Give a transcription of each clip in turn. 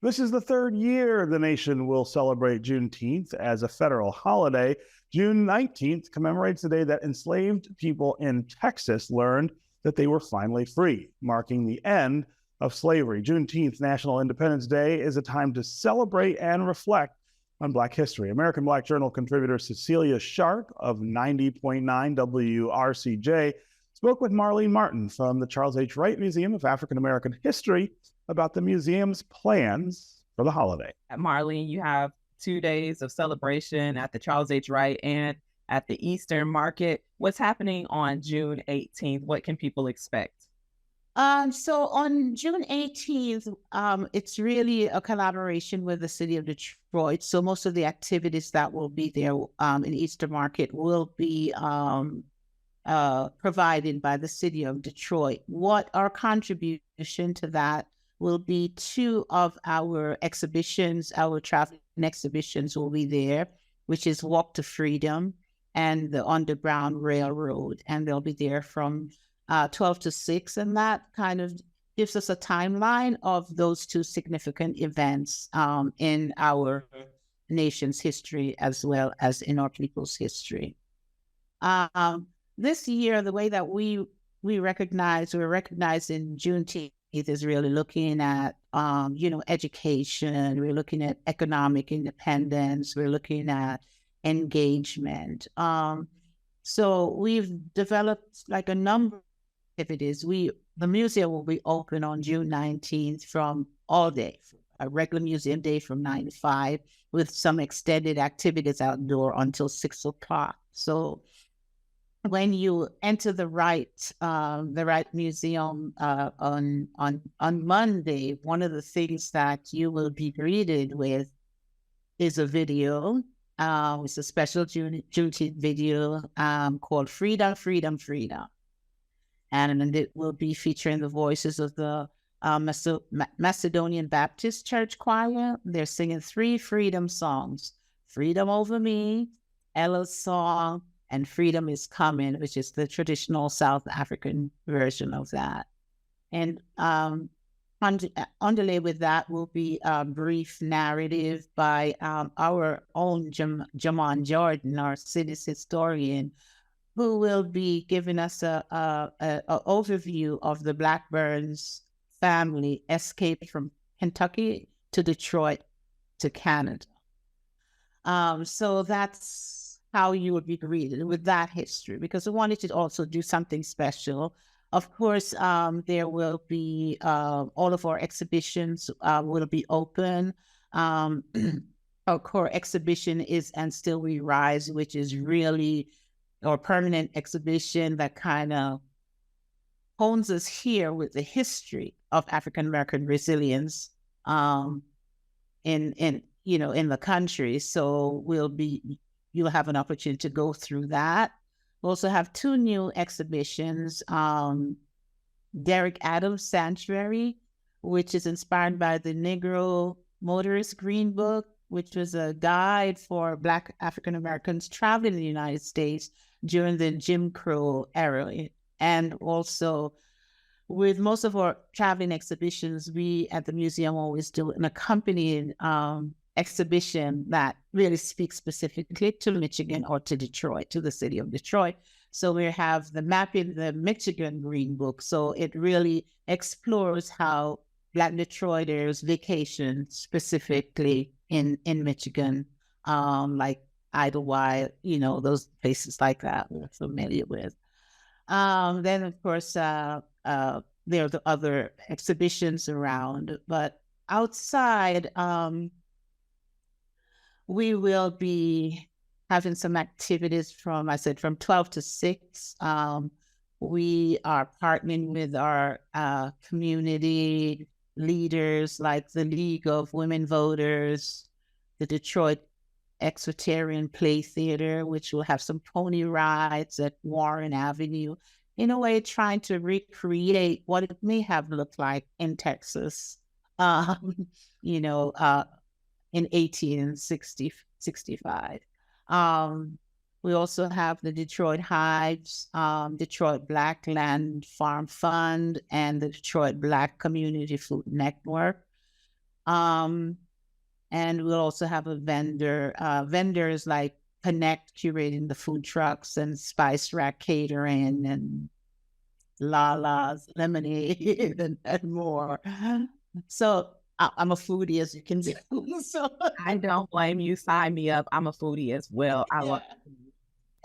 This is the third year the nation will celebrate Juneteenth as a federal holiday. June 19th commemorates the day that enslaved people in Texas learned that they were finally free, marking the end of slavery. Juneteenth, National Independence Day, is a time to celebrate and reflect on Black history. American Black Journal contributor Cecelia Sharpe of 90.9 WRCJ spoke with Marline Martin from the Charles H. Wright Museum of African American History about the museum's plans for the holiday. At Marline, you have 2 days of celebration at the Charles H. Wright and at the Eastern Market. What's happening on June 18th? What can people expect? So on June 18th, it's really a collaboration with the city of Detroit. So most of the activities that will be there in Eastern Market will be provided by the city of Detroit. What our contribution to that will be two of our exhibitions, our traveling exhibitions will be there, which is Walk to Freedom and the Underground Railroad. And they'll be there from 12 to 6. And that kind of gives us a timeline of those two significant events in our nation's history as well as in our people's history. This year, the way that we're recognizing Juneteenth is really looking at, education. We're looking at economic independence. We're looking at engagement. So we've developed like a number of activities. The museum will be open on June 19th from all day, a regular museum day from 9 to 5, with some extended activities outdoor until 6 o'clock. So when you enter the Wright Museum on Monday, one of the things that you will be greeted with is a video. It's a special Juneteenth video called "Freedom, Freedom, Freedom," and it will be featuring the voices of the Macedonian Baptist Church Choir. They're singing 3 freedom songs: "Freedom Over Me," Ella's song, and "Freedom Is Coming," which is the traditional South African version of that. And underlay with that will be a brief narrative by our own Jamon Jordan, our city's historian, who will be giving us a overview of the Blackburns family escape from Kentucky to Detroit to Canada. So that's how you would be greeted with that history, because we wanted to also do something special. Of course, there will be all of our exhibitions will be open. Our core exhibition is "And Still We Rise," which is really our permanent exhibition that kind of hones us here with the history of African American resilience in the country. So you'll have an opportunity to go through that. We also have 2 new exhibitions. Derek Adams' Sanctuary, which is inspired by the Negro Motorist Green Book, which was a guide for Black African Americans traveling in the United States during the Jim Crow era. And also, with most of our traveling exhibitions, we at the museum always do an accompanying exhibition that really speaks specifically to Michigan or to Detroit, to the city of Detroit. So we have the Mapping the Michigan Green Book. So it really explores how Black Detroiters vacation specifically in Michigan, like Idlewild, those places like that we're familiar with. Then, of course, there are the other exhibitions around, but outside, we will be having some activities from 12 to 6. We are partnering with our community leaders like the League of Women Voters, the Detroit Exoterian Play Theater, which will have some pony rides at Warren Avenue, in a way trying to recreate what it may have looked like in Texas, in 1865. We also have the Detroit Hives, Detroit Black Land Farm Fund, and the Detroit Black Community Food Network. And we'll also have a vendors like Connect curating the food trucks and Spice Rack catering and Lala's lemonade and more. So I'm a foodie, as you can see. So I don't blame you. Sign me up. I'm a foodie as well. I love.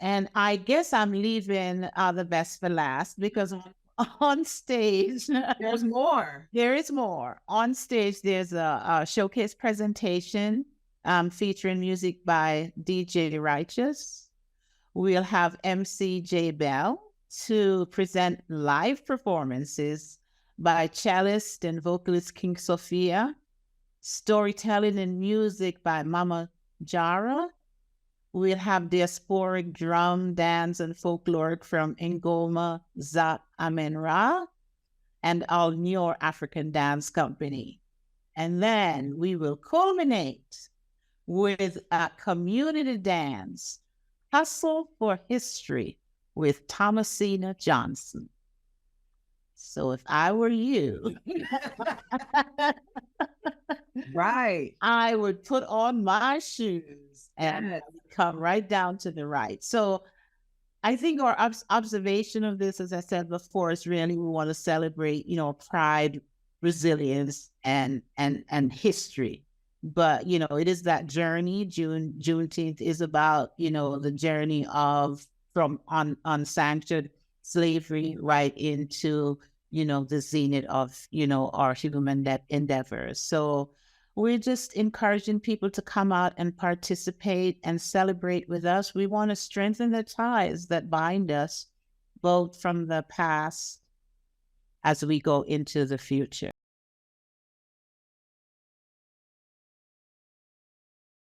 And I guess I'm leaving the best for last because on stage, There's more. there is more. On stage, there's a showcase presentation featuring music by DJ Righteous. We'll have MC J Bell to present live performances by cellist and vocalist King Sophia, storytelling and music by Mama Jara. We'll have diasporic drum, dance, and folkloric from Ngoma Zat Amenra and Al Noor African Dance Company. And then we will culminate with a community dance, Hustle for History, with Thomasina Johnson. So if I were you, Right. I would put on my shoes and Yes. come right down to the right. So I think our observation of this, as I said before, is really we want to celebrate, pride, resilience, and history. But it is that journey. Juneteenth is about the journey of from unsanctioned slavery right into the zenith of our human endeavors. So we're just encouraging people to come out and participate and celebrate with us. We want to strengthen the ties that bind us, both from the past as we go into the future.